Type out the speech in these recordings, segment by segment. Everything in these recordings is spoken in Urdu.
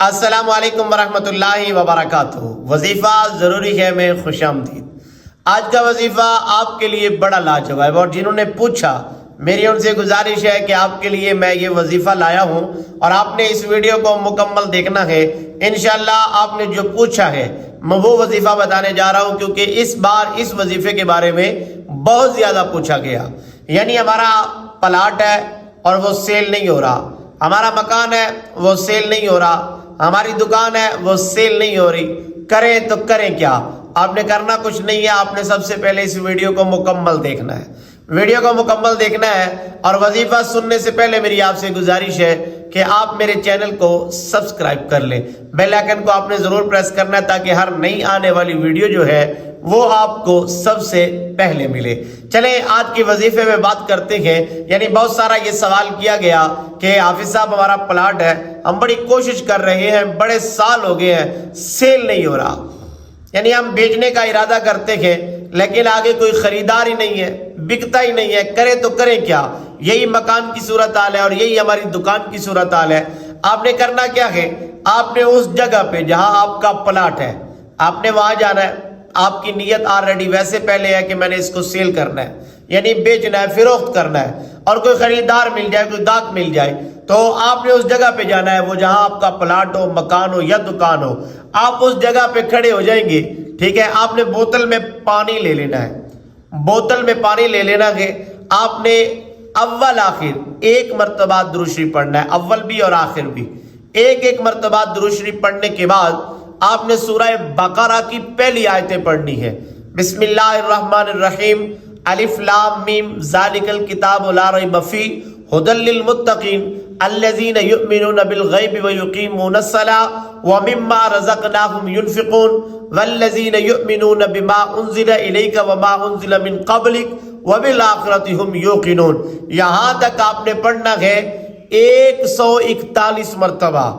السلام علیکم ورحمۃ اللہ وبرکاتہ۔ وظیفہ ضروری ہے میں خوش آمدید۔ آج کا وظیفہ آپ کے لیے بڑا لاجواب ہے، اور جنہوں نے پوچھا میری ان سے گزارش ہے کہ آپ کے لیے میں یہ وظیفہ لایا ہوں اور آپ نے اس ویڈیو کو مکمل دیکھنا ہے۔ انشاءاللہ آپ نے جو پوچھا ہے میں وہ وظیفہ بتانے جا رہا ہوں، کیونکہ اس بار اس وظیفے کے بارے میں بہت زیادہ پوچھا گیا۔ یعنی ہمارا پلاٹ ہے اور وہ سیل نہیں ہو رہا، ہمارا مکان ہے وہ سیل نہیں ہو رہا، ہماری دکان ہے وہ سیل نہیں ہو رہی، کریں تو کریں کیا؟ آپ نے کرنا کچھ نہیں ہے، آپ نے سب سے پہلے اس ویڈیو کو مکمل دیکھنا ہے۔ ویڈیو کو مکمل دیکھنا ہے، اور وظیفہ سننے سے پہلے میری آپ سے گزارش ہے کہ آپ میرے چینل کو سبسکرائب کر لیں۔ بیل آئیکن کو آپ نے ضرور پریس کرنا ہے تاکہ ہر نئی آنے والی ویڈیو جو ہے وہ آپ کو سب سے پہلے ملے۔ چلیں آج کی وظیفے میں بات کرتے ہیں۔ یعنی بہت سارا یہ سوال کیا گیا کہ حافظ صاحب ہمارا پلاٹ ہے، ہم بڑی کوشش کر رہے ہیں، بڑے سال ہو گئے ہیں، سیل نہیں ہو رہا۔ یعنی ہم بیچنے کا ارادہ کرتے ہیں لیکن آگے کوئی خریدار ہی نہیں ہے، بکتا ہی نہیں ہے، کریں تو کریں کیا؟ یہی مکان کی صورتحال ہے اور یہی ہماری دکان کی صورتحال ہے۔ آپ نے کرنا کیا ہے؟ آپ نے اس جگہ پہ جہاں آپ کا پلاٹ ہے آپ نے وہاں جانا ہے۔ آپ کی نیت آلریڈی ویسے پہلے ہے کہ میں نے اس کو سیل کرنا ہے، یعنی بیچنا ہے، فروخت کرنا ہے، اور کوئی خریدار مل جائے، کوئی گاہک مل جائے، تو آپ نے اس جگہ پہ جانا ہے، وہ جہاں آپ کا پلاٹ ہو، مکان ہو یا دکان ہو۔ آپ اس جگہ پہ کھڑے ہو جائیں گے، ٹھیک ہے؟ آپ نے بوتل میں پانی لے لینا ہے، بوتل میں پانی لے لینا ہے۔ آپ نے اول آخر ایک مرتبہ درود شریف پڑھنا ہے، اول بھی اور آخر بھی ایک مرتبہ درود شریف پڑھنے کے بعد آپ نے سورہ بقرہ کی پہلی آیتیں پڑھنی ہے۔ بسم اللہ الرحمن الرحیم، الف لام میم، ذالک الکتاب لا ریب فیہ، ھدی للمتقین الذین یؤمنون بالغیب ویقیمون الصلاۃ ومما رزقناہم ینفقون والذین یؤمنون بما انزل الیک وما انزل من قبلک وبالآخرۃ ہم یوقنون۔ یہاں تک آپ نے پڑھنا ہے 141 مرتبہ،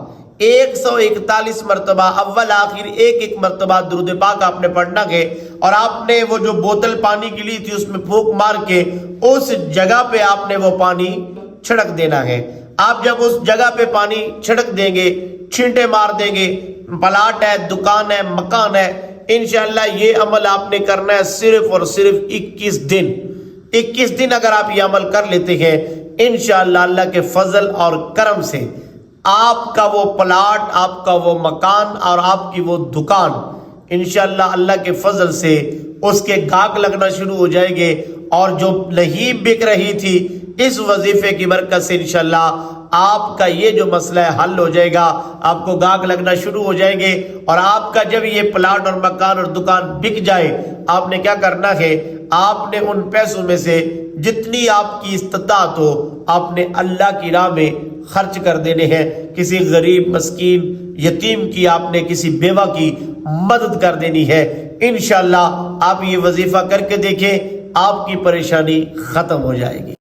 141 مرتبہ اول آخر ایک مرتبہ درود پاک آپ نے پڑھنا ہے، اور آپ نے وہ جو بوتل پانی کی لی تھی اس میں پھونک مار کے اس جگہ پہ آپ نے وہ پانی چھڑک دینا ہے۔ آپ جب اس جگہ پہ پانی چھڑک دیں گے، چھینٹے مار دیں گے، پلاٹ ہے، دکان ہے، مکان ہے، انشاءاللہ یہ عمل آپ نے کرنا ہے صرف اور صرف 21 دن۔ 21 دن اگر آپ یہ عمل کر لیتے ہیں، انشاءاللہ اللہ کے فضل اور کرم سے آپ کا وہ پلاٹ، آپ کا وہ مکان اور آپ کی وہ دکان انشاءاللہ اللہ کے فضل سے اس کے گاہک لگنا شروع ہو جائے گے، اور جو نہیں بک رہی تھی اس وظیفے کی برکت سے انشاءاللہ آپ کا یہ جو مسئلہ ہے حل ہو جائے گا، آپ کو گاہک لگنا شروع ہو جائیں گے، اور آپ کا جب یہ پلاٹ اور مکان اور دکان بک جائے، آپ نے کیا کرنا ہے؟ آپ نے ان پیسوں میں سے جتنی آپ کی استطاعت ہو آپ نے اللہ کی راہ میں خرچ کر دینے ہیں۔ کسی غریب مسکین یتیم کی آپ نے، کسی بیوہ کی مدد کر دینی ہے۔ انشاءاللہ آپ یہ وظیفہ کر کے دیکھیں، آپ کی پریشانی ختم ہو جائے گی۔